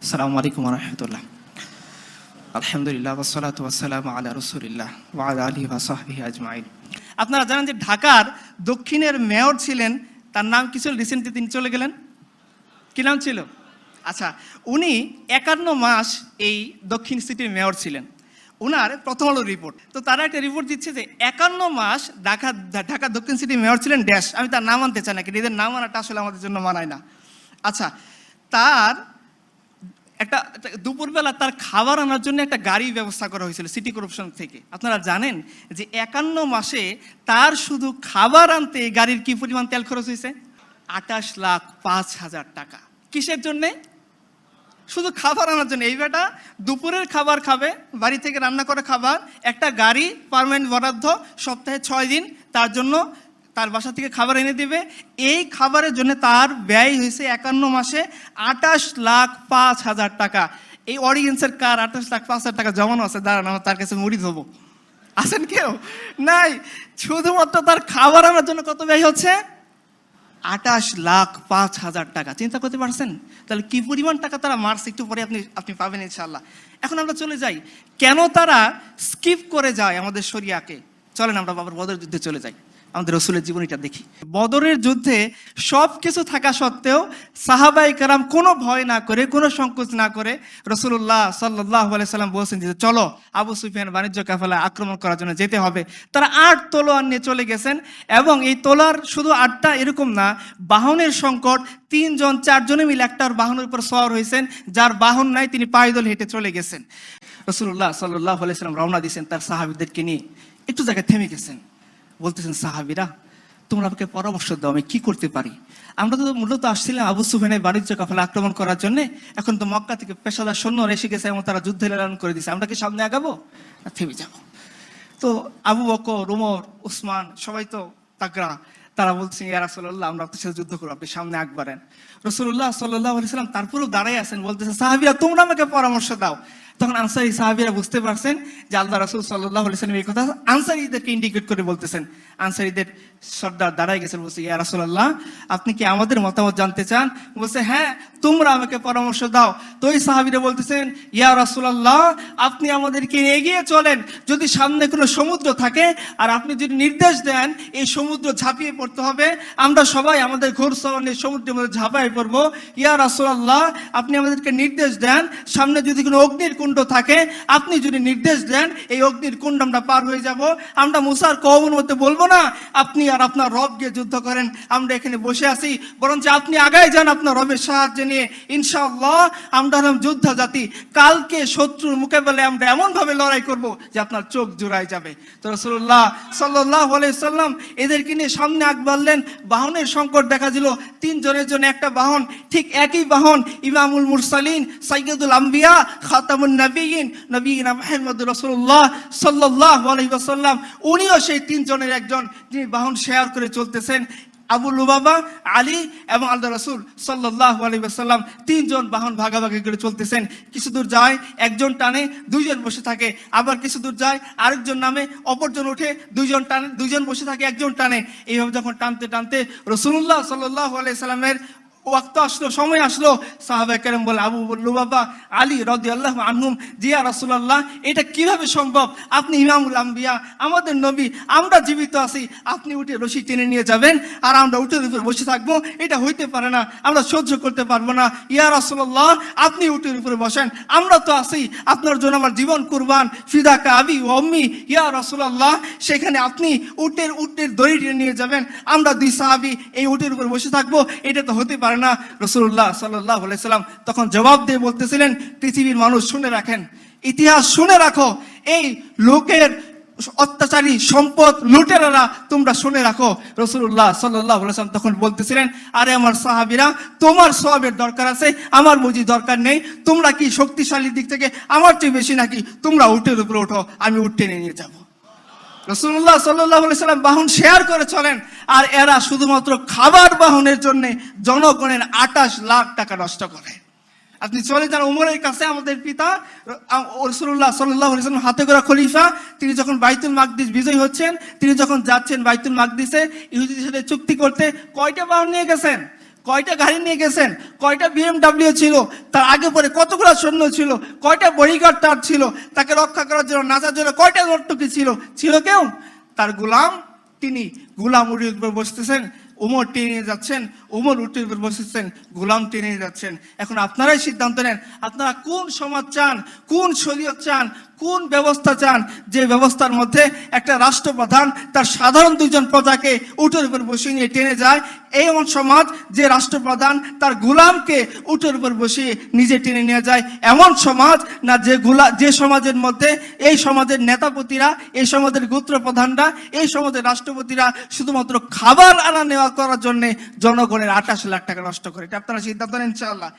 আসসালামু আলাইকুম ওয়া রাহমাতুল্লাহ। আলহামদুলিল্লাহ ওয়াসসালাতু ওয়াসসালামু আলা রাসূলিল্লাহ ওয়া আলা আলিহি ওয়া সাহবিহি আজমাইন। আপনারা জানেন যে ঢাকার দক্ষিণের মেয়র ছিলেন, তার নাম কি ছিল? রিসেন্টলি তিনি চলে গেলেন, কি নাম ছিল? আচ্ছা, উনি 51 মাস এই দক্ষিণ সিটির মেয়র ছিলেন। ওনার প্রথম আলো রিপোর্ট, তো তারা একটা রিপোর্ট দিচ্ছে যে 51 মাস ঢাকা দক্ষিণ সিটির মেয়র ছিলেন ড্যাশ। আমি তার নাম আনতে চাই না, কিন্তু এদের নাম আনাটা আসলে আমাদের জন্য মানায় না। আচ্ছা, তার একটা দুপুরবেলা তার খাবার আনার জন্য একটা গাড়ি ব্যবস্থা করা হয়েছিল সিটি কর্পোরেশন থেকে। আপনারা জানেন যে 51 মাসে তার শুধু খাবার আনতে গাড়ির কি পরিমাণ তেল খরচ হয়েছে? 28,05,000 টাকা। কিসের জন্যে? শুধু খাবার আনার জন্য। এই বেটা দুপুরের খাবার খাবে, বাড়ি থেকে রান্না করে খাবার, একটা গাড়ি পার্মানেন্ট বরাদ্দ, সপ্তাহে 6 দিন তার জন্য তার বাসা থেকে খাবার এনে দেবে। এই খাবারের জন্য তার ব্যয় হয়েছে 51 মাসে 28,05,000 টাকা। এই অডিয়েন্সের কার 28,05,000 টাকা জমানো আছে? দাঁড়ান, আমার তার কাছে মুড়ি ধোবো। আছেন কেউ? নাই। শুধুমাত্র তার খাবার আনার জন্য কত ব্যয় হচ্ছে? 28,05,000 টাকা। চিন্তা করতে পারছেন? তাহলে কি পরিমাণ টাকা তারা মারছে, একটু পরে আপনি পাবেন ইনশাআল্লাহ। এখন আমরা চলে যাই, কেন তারা স্কিপ করে যায় আমাদের শরিয়াকে। চলেন আমরা বাবার বদরের যুদ্ধে চলে যাই, আমাদের রসুলের জীবনীটা দেখি। বদরের যুদ্ধে সব কিছু থাকা সত্ত্বেও সাহাবায়ে কেরাম কোনো ভয় না করে, কোনো সংকোচ না করে রাসূলুল্লাহ সাল্লাল্লাহু আলাইহি সাল্লাম বলছেন যে চলো আবু সুফিয়ান বাণিজ্য কাফেলা আক্রমণ করার জন্য যেতে হবে। তারা 8 তলোয়ার নিয়ে চলে গেছেন, এবং এই তলোয়ার শুধু 8টা এরকম না, বাহনের সংকট। 3 জন 4 জনে মিলে একটার বাহনের উপর সওয়ার হয়েছেন, যার বাহন নাই তিনি পায়দল হেঁটে চলে গেছেন। রাসূলুল্লাহ সাল্লাল্লাহু আলাইহি সাল্লাম রওনা দিয়েছেন তার সাহাবীদেরকে নিয়ে। একটু জায়গায় থেমে গেছেন, বলতেছেন সাহাবীরা তোমরা আমাকে পরামর্শ দাও, আমি কি করতে পারি? আমরা তো মূলত আসছিলাম আবু সুফিয়ানের বাণিজ্য কাফেলা আক্রমণ করার জন্য। এখন তো মক্কা থেকে পেশাদার সৈন্য এসে গেছে এবং তারা যুদ্ধের এলান করে দিয়েছে। আমরা কি সামনে আগাবো না থেমে যাব? তো আবু বকর, ওমর, উসমান সবাই তো তাগড়া। তারা বলছেন ইয়া রাসূলুল্লাহ আমরা আপনার সাথে যুদ্ধ করবো, আপনি সামনে আগবাড়েন। রাসূলুল্লাহ সাল্লাল্লাহু আলাইহি সাল্লাম তারপরেও দাঁড়াই আছেন, বলতেছেন সাহাবীরা তোমরা আমাকে পরামর্শ দাও। তখন আনসারী সাহাবীরা বুঝতে পারছেন যে আল্লাহ রাসূল সাল্লাল্লাহু আলাইহি সাল্লাম এই কথা আনসারীদেরকে ইন্ডিকেট করে বলতেছেন। আনসারীদের সর্দার দাঁড়াই গেছেন, বলছে ইয়া রাসূলুল্লাহ আপনি কি আমাদের মতামত জানতে চান? বলছে হ্যাঁ, তোমরা আমাকে পরামর্শ দাও। তো এই সাহাবীরা বলতেছেন ইয়া রাসূলুল্লাহ আপনি আমাদেরকে এগিয়ে চলেন, যদি সামনে কোনো সমুদ্র থাকে আর আপনি যদি নির্দেশ দেন এই সমুদ্র ঝাঁপিয়ে পড়তে হবে, আমরা সবাই আমাদের ঘোড়সওয়ার নিয়ে সমুদ্রের মধ্যে ঝাঁপিয়ে পড়বো। ইয়া রাসূলুল্লাহ আপনি আমাদেরকে নির্দেশ দেন, সামনে যদি কোনো অগ্নির কুণ্ড থাকে আপনি যদি নির্দেশ দেন এই অগ্নির কুণ্ড আমরা পার হয়ে যাব। আমরা মুসার কওমের মধ্যে বলবো না আপনি আর আপনার রব গিয়ে যুদ্ধ করেন, আমরা এখানে বসে আছি, বরঞ্চ আপনি আগায় যান আপনার রবের সাহায্য নিয়ে। ইনশাআল্লাহ আমরা হলাম যোদ্ধা জাতি, কালকে শত্রুর মোকাবেলায় আমরা এমন ভাবে লড়াই করব যে আপনার চোখ জুড়ায় যাবে। তো রাসূলুল্লাহ সাল্লাল্লাহু আলাইহি সাল্লাম এদেরকে নিয়ে সামনে আগ বাড়লেন। বাহনের সংকট দেখা দিল, 3 জনের জন্য একটা বাহন। ঠিক একই বাহন ইমামুল মুরসালিন, সাইয়্যিদুল আম্বিয়া, খাতামুন নবিয়্যিন, নবীনা মুহাম্মদুর রাসূলুল্লাহ সাল্লাল্লাহু আলাইহি ওয়াসাল্লাম, উনিও সেই 3 জনের একজন, যিনি বাহন শেয়ার করে চলতেছেন। আবু লুবাবা, আলী এবং আল্লাহ রাসূল সাল্লাল্লাহু আলাইহি ওয়াসাল্লাম 3 জন বাহন ভাগাভাগি করে চলতেছেন। কিছু দূর যায় একজন টানে, 2 জন বসে থাকে, আবার কিছু দূর যায় আরেকজন নামে, অপরজন ওঠে, 2 জন টানে, 2 জন বসে থাকে, একজন টানে। এইভাবে যখন টানতে টানতে রাসূলুল্লাহ সাল্লাল্লাহু আলাইহি সাল্লামের ওয়াক্ত আসলো, সময় আসলো, সাহাবায়ে কেরাম বলে আবু লুবাবা, আলী রাদিয়াল্লাহু আনহুম জি ইয়া রাসূলুল্লাহ এটা কিভাবে সম্ভব? আপনি ইমামুল আম্বিয়া, আমাদের নবী, আমরা জীবিত আছি, আপনি উঠে রশি টেনে নিয়ে যাবেন আর আমরা উটের উপর বসে থাকবো? এটা হইতে পারে না, আমরা সহ্য করতে পারবো না। ইয়া রাসূলুল্লাহ আপনি উটের উপরে বসেন, আমরা তো আছি, আপনার জন্য আমার জীবন কুরবান, ফিদাকা আবি ওয়া উম্মি। ইয়া রাসূলুল্লাহ সেখানে আপনি উটের দড়ি টেনে নিয়ে যাবেন, আমরা 2 সাহাবী এই উটের উপর বসে থাকবো? এটা তো হতে পারে না। রাসূলুল্লাহ সাল্লাল্লাহু আলাইহি সাল্লাম তখন জবাব দিয়ে বলতেছিলেন পৃথিবীর মানুষ শুনে রাখেন, ইতিহাস শুনে রাখো, এই লোকের অত্যাচারী সম্পদ লুটেরারা তোমরা শুনে রাখো। রাসূলুল্লাহ সাল্লাল্লাহু আলাইহি সাল্লাম তখন বলতেছিলেন আরে আমার সাহাবীরা তোমার সওয়াবের দরকার আছে, আমার বুঝি দরকার নেই? তোমরা কি শক্তিশালী দিক থেকে আমার চেয়ে বেশি নাকি? তোমরা উটের উপরে ওঠো, আমি উট টেনে নিয়ে যাবো। রাসূলুল্লাহ সাল্লাল্লাহু আলাইহি সাল্লাম বাহন শেয়ার করে চলেন, আর এরা শুধুমাত্র খাবার বাহনের জন্য জনগণের 28 লাখ টাকা নষ্ট করে। আপনি চলে যান উমরের কাছে, আমাদের পিতা রাসূলুল্লাহ সাল্লাল্লাহু আলাইহি ওয়াসাল্লাম হাতে গড়া খলিফা, তিনি যখন বাইতুল মাকদিস বিজয় হচ্ছেন, তিনি যখন যাচ্ছেন বাইতুল মাকদিসে ইহুদিদের সাথে চুক্তি করতে, কয়টা বাহন নিয়ে গেছেন? কয়টা গাড়ি নিয়ে গেছেন, কয়টা BMW ছিল, তার আগে পরে কতগুলো সৈন্য ছিল, কয়টা বডিগার্ড তার ছিল, তাকে রক্ষা করার জন্য নাচার জন্য কয়টা নর্তকী ছিল? ছিল কেউ? তার গোলাম। তিনি গোলাম উটের উপর বসতেছেন, উমর টেনে যাচ্ছেন, উমর উটের উপর বসেছেন, গোলাম টেনে যাচ্ছেন। এখন আপনারাই সিদ্ধান্ত নেন, আপনারা কোন সমাজ চান, কোন শরীয়ত চান, কোন ব্যবস্থা চান, যে ব্যবস্থার মধ্যে একটা রাষ্ট্রপ্রধান তার সাধারণ দুইজন প্রজাকে উটের উপর বসিয়ে নিয়ে টেনে যায়, এমন সমাজ যে রাষ্ট্রপ্রধান তার গোলামকে উটের উপর বসিয়ে নিজে টেনে নিয়ে যায়, এমন সমাজ না যে সমাজের মধ্যে এই সমাজের নেতাপতিরা, এই সমাজের গোত্র প্রধানরা, এই সমাজের রাষ্ট্রপতিরা শুধুমাত্র খাবার আনা নেওয়া করার জন্য জনগণের 28 লাখ টাকা নষ্ট করে? এটা আপনারা সিদ্ধান্ত নেন ইনশাআল্লাহ।